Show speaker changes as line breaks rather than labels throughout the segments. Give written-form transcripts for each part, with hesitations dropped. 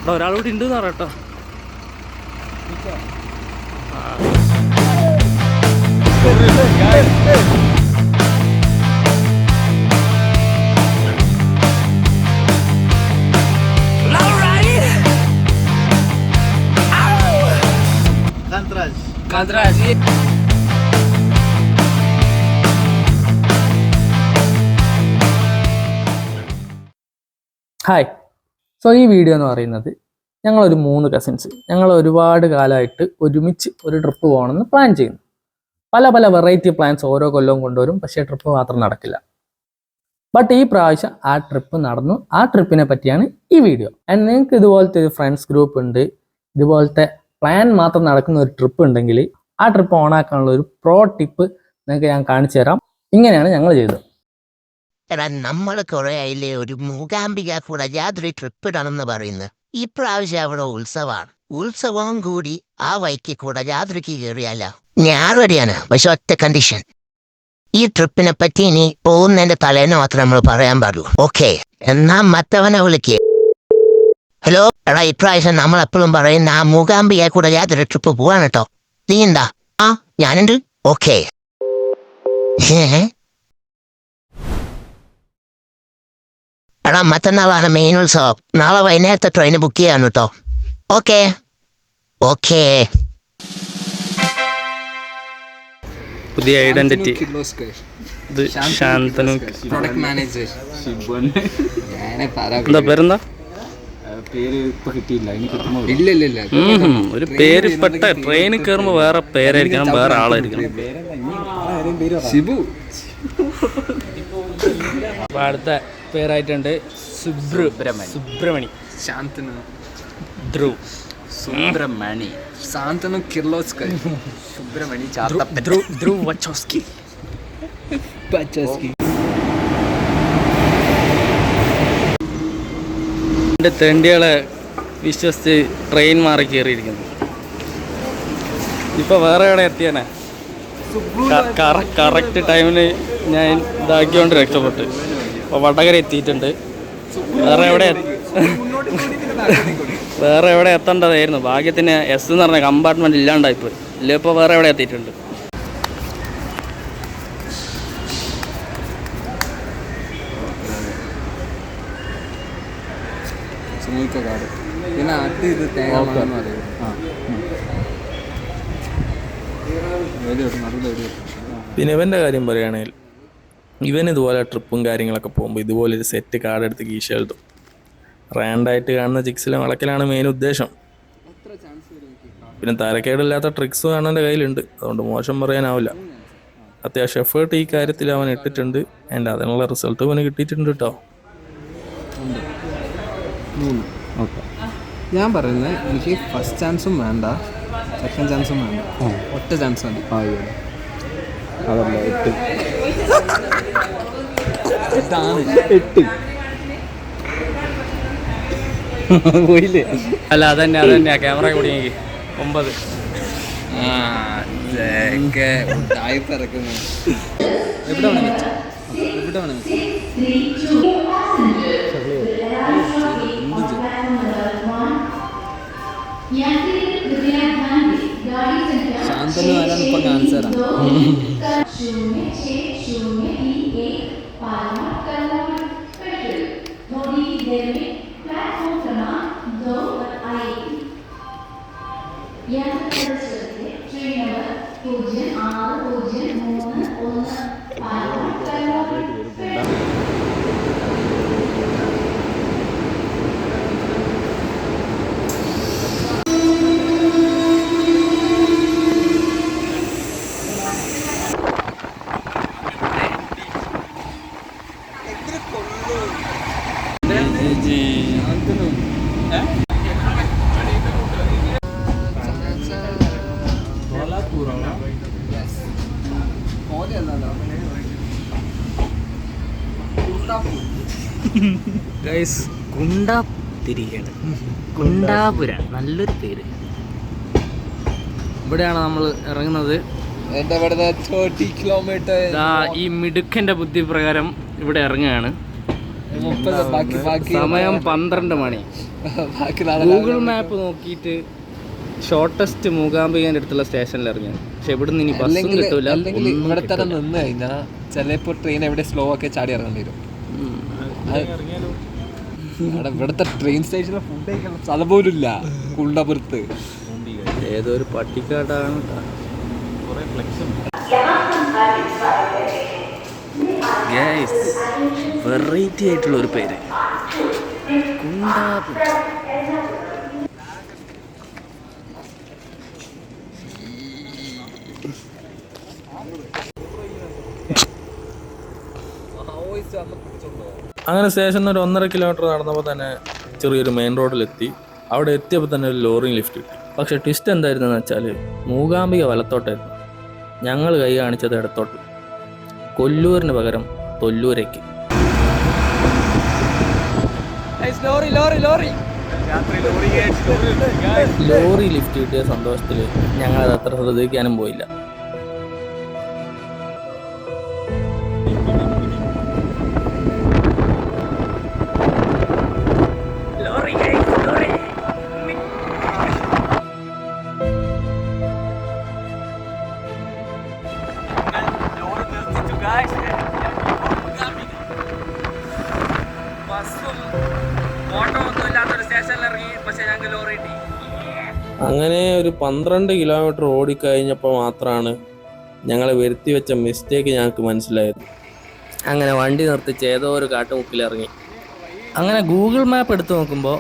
ഇവിടെ ഒരാളൂടി ഉണ്ടെന്ന് പറയട്ടോ. ഹായ്. സോ ഈ വീഡിയോ എന്ന് പറയുന്നത് ഞങ്ങളൊരു 3 കസിൻസ് ഞങ്ങൾ ഒരുപാട് കാലമായിട്ട് ഒരുമിച്ച് ഒരു ട്രിപ്പ് പോകണമെന്ന് പ്ലാൻ ചെയ്യുന്നു. പല പല വെറൈറ്റി പ്ലാൻസ് ഓരോ കൊല്ലവും കൊണ്ടുവരും, പക്ഷേ ട്രിപ്പ് മാത്രം നടക്കില്ല. ബട്ട് ഈ പ്രാവശ്യം ആ ട്രിപ്പ് നടന്നു. ആ ട്രിപ്പിനെ പറ്റിയാണ് ഈ വീഡിയോ. ആൻഡ് നിങ്ങൾക്ക് ഇതുപോലത്തെ ഒരു ഫ്രണ്ട്സ് ഗ്രൂപ്പ് ഉണ്ട്, ഇതുപോലത്തെ പ്ലാൻ മാത്രം നടക്കുന്ന ഒരു ട്രിപ്പ് ഉണ്ടെങ്കിൽ ആ ട്രിപ്പ് ഓണാക്കാനുള്ള ഒരു പ്രോ ടിപ്പ് നിങ്ങൾക്ക് ഞാൻ കാണിച്ചു തരാം. ഇങ്ങനെയാണ് ഞങ്ങൾ ചെയ്തത്.
എടാ, നമ്മൾ കുറെ ആയില്ലേ ഒരു മൂകാംബിക കൂടെ യാതൊരു ട്രിപ്പ് ഇടണമെന്ന് പറയുന്നത്. ഈ പ്രാവശ്യം അവിടെ ഉത്സവം കൂടി ആ വൈക്ക് കൂടെ യാതൊരുക്ക് കയറിയല്ല. ഞാൻ റെഡിയാണ്, പക്ഷെ ഒറ്റ കണ്ടീഷൻ. ഈ ട്രിപ്പിനെ പറ്റി ഇനി പോകുന്നതിന്റെ തലേന്ന് മാത്രം നമ്മൾ പറയാൻ പാടുള്ളൂ. ഓക്കെ, എന്നാ മറ്റവനെ വിളിക്കേ. ഹലോ എടാ, ഇപ്രാവശ്യം നമ്മൾ എപ്പോഴും പറയുന്ന ആ മൂകാംബിക കൂടെ യാതൊരു ട്രിപ്പ് പോവാൻ കേട്ടോ. നീ എന്താ? ആ ഞാനുണ്ട്. ഓക്കെ. എടാ, മറ്റന്നാളാണ് മെയിൻ ഉത്സവം. നാളെ വൈകുന്നേരത്തെ ട്രെയിന് ബുക്ക് ചെയ്യാൻ കേട്ടോ. Okay okay.
പുതിയ ഐഡന്റിറ്റി. ഇത് ശാന്തനു. എന്താ പേരെന്താ? ഒരു പേര് പെട്ട ട്രെയിനിൽ കയറുമ്പോ വേറെ പേരായിരിക്കണം, വേറെ ആളായിരിക്കണം. അടുത്ത പേരായിട്ടുണ്ട് സുബ്രമണി,
ശാന്തനു,
ധ്രുവ്,
സുബ്രമണി, ശാന്തനു കിർലോസ്കർ, സുബ്രമണി,
ധ്രുവ് വച്ചോസ്കി. എൻ്റെ തെണ്ടികളെ വിശ്വസിച്ച് ട്രെയിൻ മാറി കയറിയിരിക്കുന്നു. ഇപ്പൊ വേറെ എവിടെ എത്തിയാനെ? കറക്റ്റ് ടൈമിന് ഞാൻ ഇതാക്കിക്കൊണ്ട് രക്ഷപ്പെട്ടു. അപ്പോൾ വടകര എത്തിയിട്ടുണ്ട്. വേറെ എവിടെ എത്തേണ്ടതായിരുന്നു. ഭാഗ്യത്തിന് എസ് എന്ന് പറഞ്ഞ കമ്പാർട്ട്മെന്റ് ഇല്ലാണ്ടായിപ്പോയി. ഇല്ല, ഇപ്പോൾ വേറെ എവിടെ എത്തിയിട്ടുണ്ട്.
പിന്നെ ഇവൻ്റെ കാര്യം പറയുകയാണെങ്കിൽ ഇവൻ ഇതുപോലെ ട്രിപ്പും കാര്യങ്ങളൊക്കെ പോകുമ്പോൾ ഇതുപോലൊരു സെറ്റ് കാർഡ് എടുത്ത് കീശ എഴുതും. റാൻഡായിട്ട് കാണുന്ന ചിക്സിലും വളക്കലാണ് മെയിൻ ഉദ്ദേശം. പിന്നെ തരക്കേടില്ലാത്ത ട്രിക്സും അവൻ്റെ കയ്യിലുണ്ട്, അതുകൊണ്ട് മോശം പറയാനാവില്ല. അത്യാവശ്യം എഫേർട്ട് ഈ കാര്യത്തിൽ അവൻ ഇട്ടിട്ടുണ്ട്. ആൻഡ് അതിനുള്ള റിസൾട്ട് അവന് കിട്ടിയിട്ടുണ്ട് കേട്ടോ.
ഞാൻ പറയുന്നത് എനിക്ക് ഫസ്റ്റ് ചാൻസും വേണ്ട, സെക്കൻഡ് ചാൻസും വേണ്ട, ഒറ്റ ചാൻസ് മതി. അതല്ല 8 പോയില്ലേ?
അല്ല, അതന്നെയാ ക്യാമറ കൂടി 9.
എവിടെ വേണം വെച്ചു, എവിടെ വേണം വെച്ചു. ശാന്തനു ആരാന്ന് ഇപ്പൊ കാണിച്ചു തരാം.
ഗൈസ്, തിരികെയാണ് കുണ്ടാപുര, നല്ലൊരു പേര്. ഇവിടെയാണ് നമ്മൾ ഇറങ്ങുന്നത്.
ഈ മിടുക്കൻ്റെ
ബുദ്ധി പ്രകാരം ഇവിടെ ഇറങ്ങുകയാണ്. സമയം 12 മണി. ഗൂഗിൾ മാപ്പ് നോക്കിയിട്ട് ഷോർട്ടസ്റ്റ് മൂകാംബികേൻ്റെ അടുത്തുള്ള സ്റ്റേഷനിൽ ഇറങ്ങിയത്. പക്ഷെ ഇവിടുന്ന് ഇനി ബസ്സും കിട്ടൂല.
അല്ലെങ്കിൽ ഇവിടെ തന്നെ നിന്ന് കഴിഞ്ഞാൽ ചിലപ്പോൾ ട്രെയിൻ എവിടെ സ്ലോ ഒക്കെ ചാടി ഇറങ്ങേണ്ടി വരും. ഇവിടുത്തെ ട്രെയിൻ സ്റ്റേഷനിൽ ഫുഡ് കഴിക്കാൻ സ്ഥലം പോലും ഇല്ല. കുണ്ടപുരത്ത്
ഏതൊരു പട്ടിക്കാടാണ്. വെറൈറ്റി ആയിട്ടുള്ള ഒരു പേര് കുണ്ടാപുരം.
അങ്ങനെ സ്റ്റേഷനിൽ ഒരു 1.5 കിലോമീറ്റർ നടന്നപ്പോൾ തന്നെ ചെറിയൊരു മെയിൻ റോഡിലെത്തി. അവിടെ എത്തിയപ്പോൾ തന്നെ ഒരു ലോറിയും ലിഫ്റ്റ് കിട്ടി. പക്ഷേ ട്വിസ്റ്റ് എന്തായിരുന്നെന്ന് വെച്ചാൽ മൂകാംബിക വലത്തോട്ടായിരുന്നു, ഞങ്ങൾ കൈ കാണിച്ചത് ഇടത്തോട്ട്. കൊല്ലൂരിന് പകരം തൊല്ലൂരേക്ക്. ലോറി ലിഫ്റ്റ് കിട്ടിയ സന്തോഷത്തിൽ ഞങ്ങളത് അത്ര ശ്രദ്ധിക്കാനും പോയില്ല. അങ്ങനെ ഒരു 12 കിലോമീറ്റർ ഓടിക്കഴിഞ്ഞപ്പോൾ മാത്രമാണ് ഞങ്ങൾ വരുത്തി വെച്ച മിസ്റ്റേക്ക് ഞങ്ങൾക്ക് മനസ്സിലായത്.
അങ്ങനെ വണ്ടി നിർത്തിച്ച് ഏതോ ഒരു കാട്ടുമുക്കിലിറങ്ങി. അങ്ങനെ ഗൂഗിൾ മാപ്പ് എടുത്ത് നോക്കുമ്പോൾ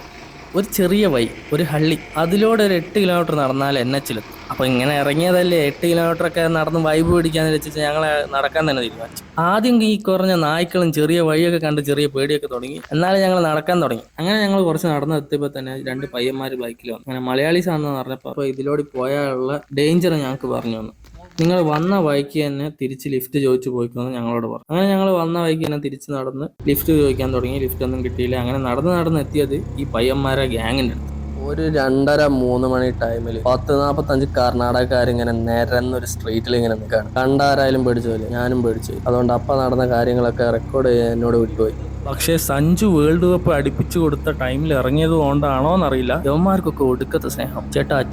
ഒരു ചെറിയ വഴി, ഒരു ഹള്ളി, അതിലൂടെ ഒരു 8 കിലോമീറ്റർ നടന്നാൽ NH-ലെത്തും. അപ്പോൾ ഇങ്ങനെ ഇറങ്ങിയതല്ലേ 8 കിലോമീറ്ററൊക്കെ നടന്ന് വൈബ് പിടിക്കാന്ന് വെച്ചിട്ട് ഞങ്ങൾ നടക്കാൻ തന്നെ തീരുമാനിച്ചു. ആദ്യം ഈ കുറഞ്ഞ നായ്ക്കളും ചെറിയ വഴിയൊക്കെ കണ്ട് ചെറിയ പേടിയൊക്കെ തുടങ്ങി. എന്നാലും ഞങ്ങൾ നടക്കാൻ തുടങ്ങി. അങ്ങനെ ഞങ്ങൾ കുറച്ച് നടന്ന് എത്തിയപ്പോൾ തന്നെ 2 പയ്യന്മാർ ബൈക്കിൽ വന്നു. അങ്ങനെ മലയാളീസ് ആണെന്ന് പറഞ്ഞപ്പോൾ അപ്പോൾ ഇതിലൂടെ പോയാലുള്ള ഡേഞ്ചർ ഞങ്ങൾക്ക് പറഞ്ഞു തന്നു. നിങ്ങൾ വന്ന വഴിക്ക് തന്നെ തിരിച്ച് ലിഫ്റ്റ് ചോദിച്ചു പോയിക്കുമെന്ന് ഞങ്ങളോട് പറഞ്ഞു. അങ്ങനെ ഞങ്ങൾ വന്ന വഴിക്ക് തന്നെ തിരിച്ച് നടന്ന് ലിഫ്റ്റ് ചോദിക്കാൻ തുടങ്ങി. ലിഫ്റ്റ് ഒന്നും കിട്ടിയില്ല. അങ്ങനെ നടന്ന് എത്തിയത് ഈ പയ്യന്മാരെ ഗ്യാങ്ങിൻ്റെ അടുത്ത്.
ഒരു 2:30-3 മണി ടൈമിൽ 10-45 കർണാടകക്കാരിങ്ങനെ നിരന്നൊരു സ്ട്രീറ്റിൽ ഇങ്ങനെ നിൽക്കുകയാണ്. കണ്ടാരായാലും പേടിച്ചു പോലെ ഞാനും പേടിച്ചു. അതുകൊണ്ട് അപ്പം നടന്ന കാര്യങ്ങളൊക്കെ റെക്കോർഡ് ചെയ്യാൻ എന്നോട് വിട്ടുപോയി. പക്ഷേ സഞ്ജു വേൾഡ് കപ്പ് അടുപ്പിച്ചു കൊടുത്ത ടൈമിൽ ഇറങ്ങിയത് കൊണ്ടാണോ എന്നറിയില്ല, യവന്മാർക്കൊക്കെ ഒടുക്കത്തെ സ്നേഹം.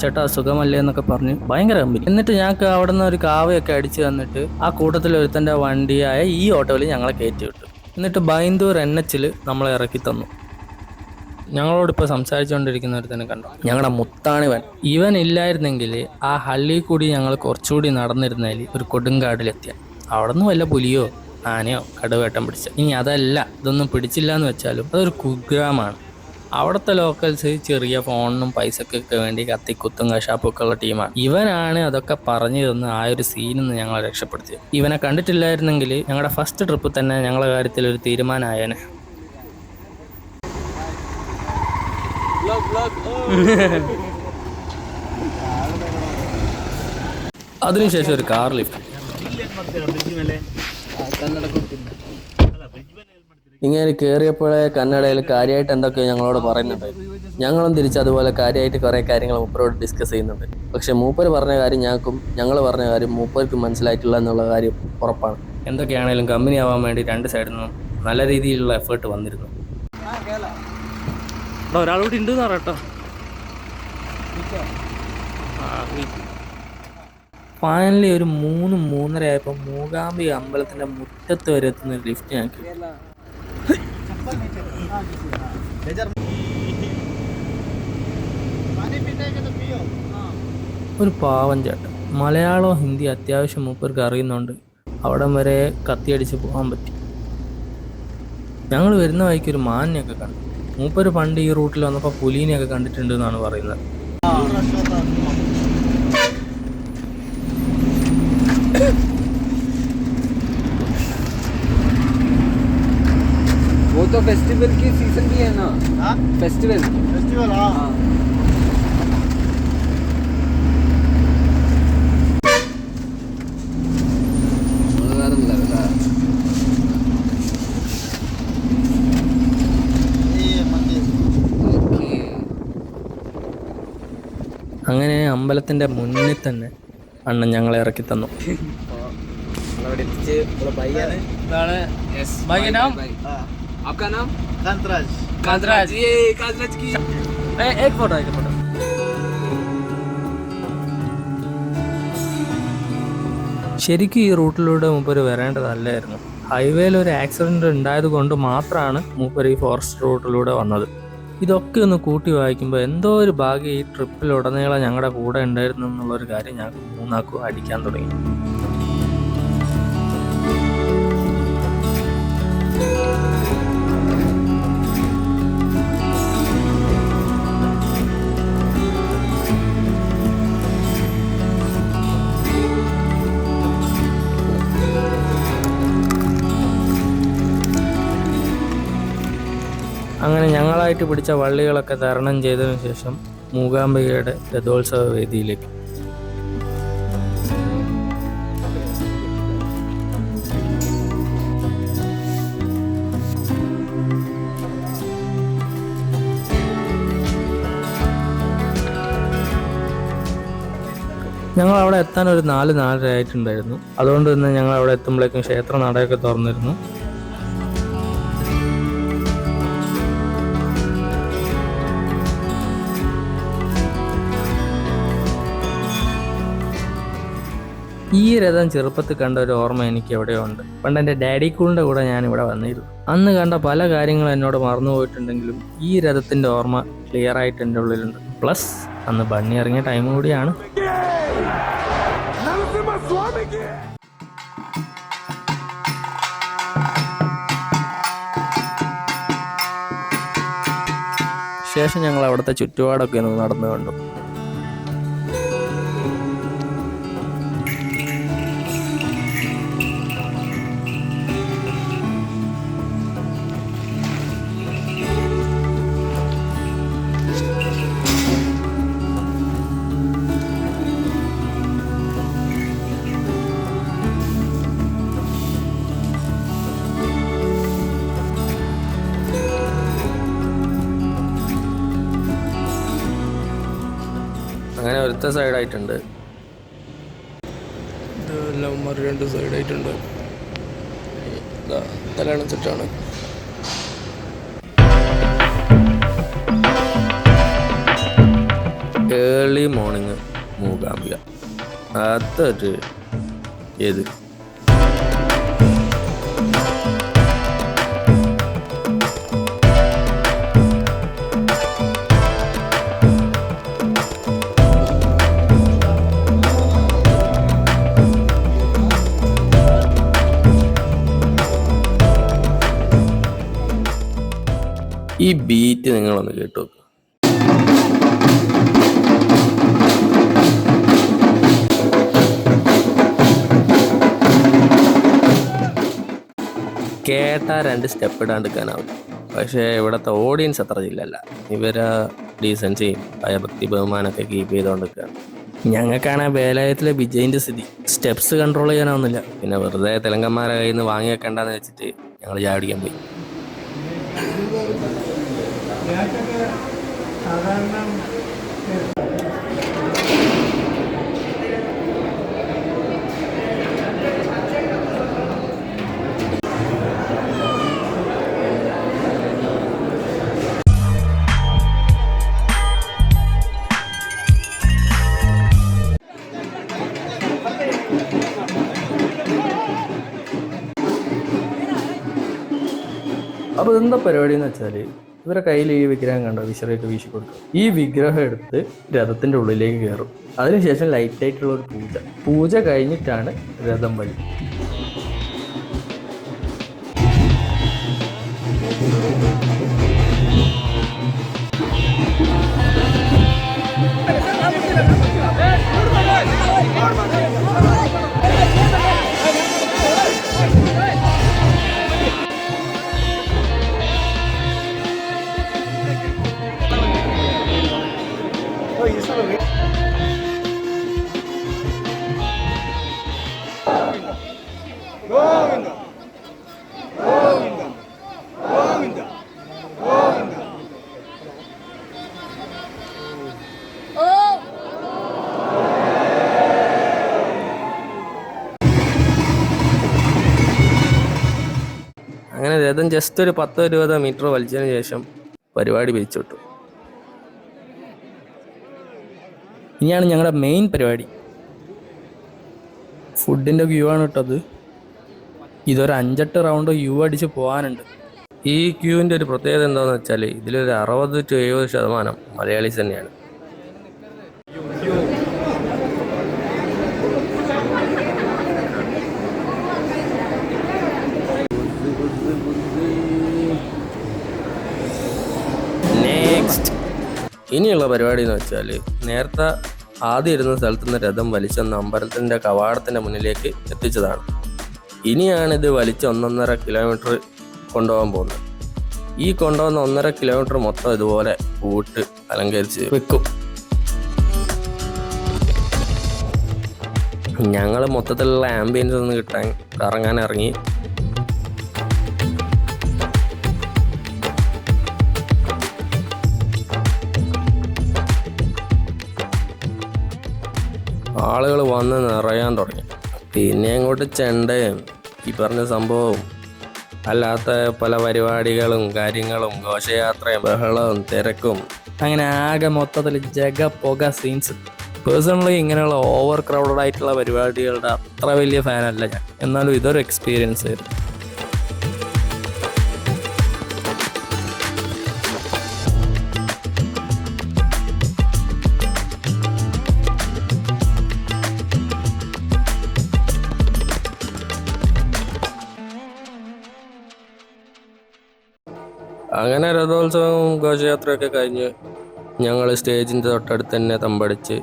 ചേട്ടാ സുഖമല്ലേ എന്നൊക്കെ പറഞ്ഞ് ഭയങ്കര കമ്പനി. എന്നിട്ട് ഞങ്ങൾക്ക് അവിടെ നിന്ന് ഒരു കാവയൊക്കെ അടിച്ചു തന്നിട്ട് ആ കൂട്ടത്തിൽ ഒരുത്തൻ്റെ വണ്ടിയായ ഈ ഓട്ടോയിൽ ഞങ്ങളെ കയറ്റി വിട്ടു. എന്നിട്ട് ബൈന്ദൂർ NH-ൽ നമ്മളെ ഇറക്കി തന്നു. ഞങ്ങളോടിപ്പോൾ സംസാരിച്ചുകൊണ്ടിരിക്കുന്ന ഒരു തന്നെ കണ്ടു, ഞങ്ങളുടെ മുത്താണിവൻ. ഇവൻ ഇല്ലായിരുന്നെങ്കിൽ ആ ഹള്ളിൽ കൂടി ഞങ്ങൾ കുറച്ചുകൂടി നടന്നിരുന്നതിൽ ഒരു കൊടുങ്കാടിലെത്തിയ അവിടെ നിന്ന് വല്ല പുലിയോ ആനയോ കടുവേട്ടം പിടിച്ച. ഇനി അതല്ല, ഇതൊന്നും പിടിച്ചില്ല എന്ന് വെച്ചാലും അതൊരു കുഗ്രാമാണ്. അവിടുത്തെ ലോക്കൽസ് ചെറിയ ഫോണിനും പൈസക്കൊക്കെ വേണ്ടി കത്തിക്കുത്തും കശാപ്പൊക്കെ ഉള്ള ടീമാണ്. ഇവനാണ് അതൊക്കെ പറഞ്ഞു തന്ന് ആ ഒരു സീനിൽ നിന്ന് ഞങ്ങളെ രക്ഷപ്പെടുത്തിയത്. ഇവനെ കണ്ടിട്ടില്ലായിരുന്നെങ്കിൽ ഞങ്ങളുടെ ഫസ്റ്റ് ട്രിപ്പ് തന്നെ ഞങ്ങളുടെ കാര്യത്തിൽ ഒരു തീരുമാനമായേനെ. അതിനുശേഷം ഒരു കാർ ലിഫ്റ്റ്. ഇങ്ങനെ കയറിയപ്പോഴേ കന്നഡയിൽ കാര്യമായിട്ട് എന്തൊക്കെയോ ഞങ്ങളോട് പറയുന്നുണ്ട്. ഞങ്ങളും തിരിച്ച് അതുപോലെ കാര്യമായിട്ട് കുറേ കാര്യങ്ങൾ മൂപ്പരോട് ഡിസ്കസ് ചെയ്യുന്നുണ്ട്. പക്ഷെ മൂപ്പർ പറഞ്ഞ കാര്യം ഞങ്ങൾ പറഞ്ഞ കാര്യം മൂപ്പർക്ക് മനസ്സിലായിട്ടില്ല എന്നുള്ള കാര്യം ഉറപ്പാണ്. എന്തൊക്കെയാണെങ്കിലും കമ്പനി ആവാൻ വേണ്ടി 2 സൈഡിൽ നിന്നും നല്ല രീതിയിലുള്ള എഫേർട്ട് വന്നിരുന്നു. ഒരാളോട് ഉണ്ട് കേട്ടോ. ഫൈനലി ഒരു 3-3:30 ആയപ്പോൾ മൂകാംബിക അമ്പലത്തിൻ്റെ മുറ്റത്ത് വരെ എത്തുന്ന ഒരു ലിഫ്റ്റ് ഞങ്ങൾക്ക്. ഒരു പാവം ചേട്ടൻ, മലയാളവും ഹിന്ദി അത്യാവശ്യം മൂപ്പർക്ക് അറിയുന്നുണ്ട്. അവിടം വരെ കത്തിയടിച്ച് പോകാൻ പറ്റി. ഞങ്ങൾ വരുന്ന വഴിക്ക് ഒരു മാനിനെയൊക്കെ കണ്ടു. മൂപ്പര് പണ്ട് ഈ റൂട്ടിൽ വന്നപ്പോൾ പുലീനെയൊക്കെ കണ്ടിട്ടുണ്ട് എന്നാണ് പറയുന്നത്.
वो तो फेस्टिवल की सीजन भी है ना? फेस्टिवल हाँ.
അങ്ങനെ അമ്പലത്തിൻ്റെ മുന്നിൽ തന്നെ അണ്ണൻ ഞങ്ങളെ ഇറക്കി തന്നു.
आपका नाम?
कांतराज।
कांतराज। ये कांतराज की
एक फोटो ശരിക്കും ഈ റൂട്ടിലൂടെ മൂപ്പര് വരേണ്ടതല്ലായിരുന്നു. ഹൈവേയിൽ ഒരു ആക്സിഡന്റ് ഉണ്ടായത് കൊണ്ട് മാത്രമാണ് മൂപ്പര് ഈ ഫോറസ്റ്റ് റൂട്ടിലൂടെ വന്നത്. ഇതൊക്കെ ഒന്ന് കൂട്ടി വായിക്കുമ്പോൾ എന്തോ ഒരു ഭാഗ്യം ഈ ട്രിപ്പിലുടനീളം ഞങ്ങളുടെ കൂടെ ഉണ്ടായിരുന്നു എന്നുള്ളൊരു കാര്യം ഞങ്ങൾക്ക് മൂന്നാക്കും അടിക്കാൻ തുടങ്ങി. അങ്ങനെ ഞങ്ങളായിട്ട് പിടിച്ച വള്ളികളൊക്കെ തരണം ചെയ്തതിനു ശേഷം മൂകാംബികയുടെ രഥോത്സവ വേദിയിലേക്ക്. ഞങ്ങൾ അവിടെ എത്താൻ ഒരു 4-4:30 ആയിട്ടുണ്ടായിരുന്നു. അതുകൊണ്ട് തന്നെ ഞങ്ങൾ അവിടെ എത്തുമ്പോഴേക്കും ക്ഷേത്ര നടയൊക്കെ തുറന്നിരുന്നു. ഈ രഥം ചെറുപ്പത്തിൽ കണ്ട ഒരു ഓർമ്മ എനിക്ക് എവിടെയോ ഉണ്ട്. പണ്ട് എൻ്റെ ഡാഡി കൂളിൻ്റെ കൂടെ ഞാൻ ഇവിടെ വന്നിരുന്നു. അന്ന് കണ്ട പല കാര്യങ്ങളും എന്നോട് മറന്നുപോയിട്ടുണ്ടെങ്കിലും ഈ രഥത്തിൻ്റെ ഓർമ്മ ക്ലിയർ ആയിട്ട് എൻ്റെ ഉള്ളിലുണ്ട്. പ്ലസ് അന്ന് ബണ്ണി ഇറങ്ങിയ ടൈം കൂടിയാണ്. ശേഷം ഞങ്ങൾ അവിടുത്തെ ചുറ്റുപാടൊക്കെ ഒന്ന് നടന്നു കണ്ടു. അങ്ങനെ ഒരുത്ത സൈഡായിട്ടുണ്ട്. ഇതെല്ലാം 2 സൈഡായിട്ടുണ്ട്. തലയണച്ചിട്ടാണ്. Early morning Mookambika. അതൊരു ഏത് ഈ ബീറ്റ് നിങ്ങളൊന്ന് കേട്ടു. കേട്ടാ 2 സ്റ്റെപ്പ് ഇടാണ്ടിരിക്കാനാവും. പക്ഷേ ഇവിടുത്തെ ഓഡിയൻസ് അത്ര ഇല്ലല്ല. ഇവരെ ഡീസൻസിയും ഭയഭക്തി ബഹുമാനമൊക്കെ കീപ്പ് ചെയ്തുകൊണ്ടിരിക്കുകയാണ്. ഞങ്ങൾക്കാണ് വേലായത്തിലെ വിജയിൻ്റെ സ്ഥിതി. സ്റ്റെപ്സ് കൺട്രോൾ ചെയ്യാനാവുന്നില്ല. പിന്നെ വെറുതെ തെലുങ്കന്മാരെ കയ്യിൽ നിന്ന് വാങ്ങി വെക്കേണ്ടെന്ന് വെച്ചിട്ട് ഞങ്ങൾ ചാടിക്കാൻ പോയി. അപ്പോൾ എന്താ പരിപാടി എന്ന് വെച്ചാൽ ഇവരെ കയ്യിൽ ഈ വിഗ്രഹം കണ്ടോ, വിശ്രയൊക്കെ വീശി കൊടുക്കും. ഈ വിഗ്രഹം എടുത്ത് രഥത്തിൻ്റെ ഉള്ളിലേക്ക് കയറും. അതിനുശേഷം ലൈറ്റായിട്ടുള്ള ഒരു പൂജ കഴിഞ്ഞിട്ടാണ് രഥം വഴി.
ജസ്റ്റ് ഒരു 10-20 മീറ്റർ വലിച്ചതിന് ശേഷം പരിപാടി പിരിച്ചുവിട്ടു. ഇനിയാണ് ഞങ്ങളുടെ മെയിൻ പരിപാടി. ഫുഡിൻ്റെ ക്യൂ ആണ് ഇട്ടത്. ഇതൊരു 5-8 റൗണ്ട് ക്യൂ അടിച്ച് പോകാനുണ്ട്. ഈ ക്യൂവിൻ്റെ ഒരു പ്രത്യേകത എന്താണെന്ന് വെച്ചാൽ ഇതിലൊരു 60-70% മലയാളീസ് തന്നെയാണ്. നെക്സ്റ്റ് ഇനിയുള്ള പരിപാടി എന്ന് വെച്ചാൽ നേരത്തെ ആദ്യം ഇരുന്ന സ്ഥലത്തു നിന്ന് രഥം വലിച്ചെന്ന അമ്പലത്തിൻ്റെ കവാടത്തിൻ്റെ മുന്നിലേക്ക് എത്തിച്ചതാണ്. ഇനിയാണിത് വലിച്ച് 1.5 കിലോമീറ്റർ കൊണ്ടുപോകാൻ പോകുന്നത്. ഈ കൊണ്ടുപോകുന്ന 1.5 കിലോമീറ്റർ മൊത്തം ഇതുപോലെ പൂട്ട് അലങ്കരിച്ച് വെക്കും. ഞങ്ങൾ മൊത്തത്തിലുള്ള ആംബിയൻസ് ഒന്ന് കിട്ടാൻ കറങ്ങാൻ ഇറങ്ങി. ആളുകൾ വന്ന് നിറയാൻ തുടങ്ങി. പിന്നെ അങ്ങോട്ട് ചെണ്ടയും ഈ പറഞ്ഞ സംഭവവും അല്ലാത്ത പല പരിപാടികളും കാര്യങ്ങളും ഘോഷയാത്രയും ബഹളവും തിരക്കും അങ്ങനെ ആകെ മൊത്തത്തിൽ പുക സീൻസ്. പേഴ്സണലി ഇങ്ങനെയുള്ള ഓവർ ക്രൗഡഡ് ആയിട്ടുള്ള പരിപാടികളുടെ അത്ര വലിയ ഫാനല്ല ഞാൻ. എന്നാലും ഇതൊരു എക്സ്പീരിയൻസ് ആയിരുന്നു. അങ്ങനെ രഥോത്സവവും ഘോഷയാത്രയൊക്കെ കഴിഞ്ഞ് ഞങ്ങൾ സ്റ്റേജിൻ്റെ തൊട്ടടുത്ത് തന്നെ തമ്പടിച്ച്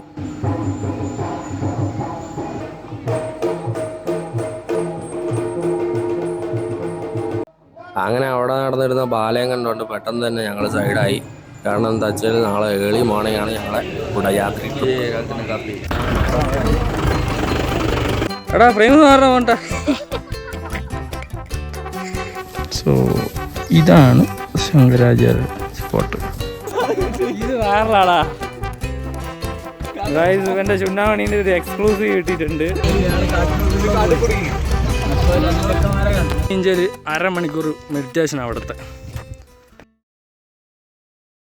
അങ്ങനെ അവിടെ നടന്നിരുന്ന ബാലയം കണ്ടുകൊണ്ട് പെട്ടെന്ന് തന്നെ ഞങ്ങൾ സൈഡായി. കാരണം എന്താ വെച്ചാൽ നാളെ ഏർലി മോർണിംഗ് ആണ് ഞങ്ങളെ കുടയാത്ര.
എടാ ഫ്രെയിം വേണ്ട. സോ ഇതാണ് ശങ്കരാചാര്യ സ്പോട്ട്. ഇത് വേറെടാ ഇവന്റെ ചുണ്ണാമണീൻ്റെ ഒരു എക്സ്ക്ലൂസീവ് കിട്ടിയിട്ടുണ്ട്. ഒരു 1/2 മണിക്കൂർ മെഡിറ്റേഷൻ അവിടുത്തെ.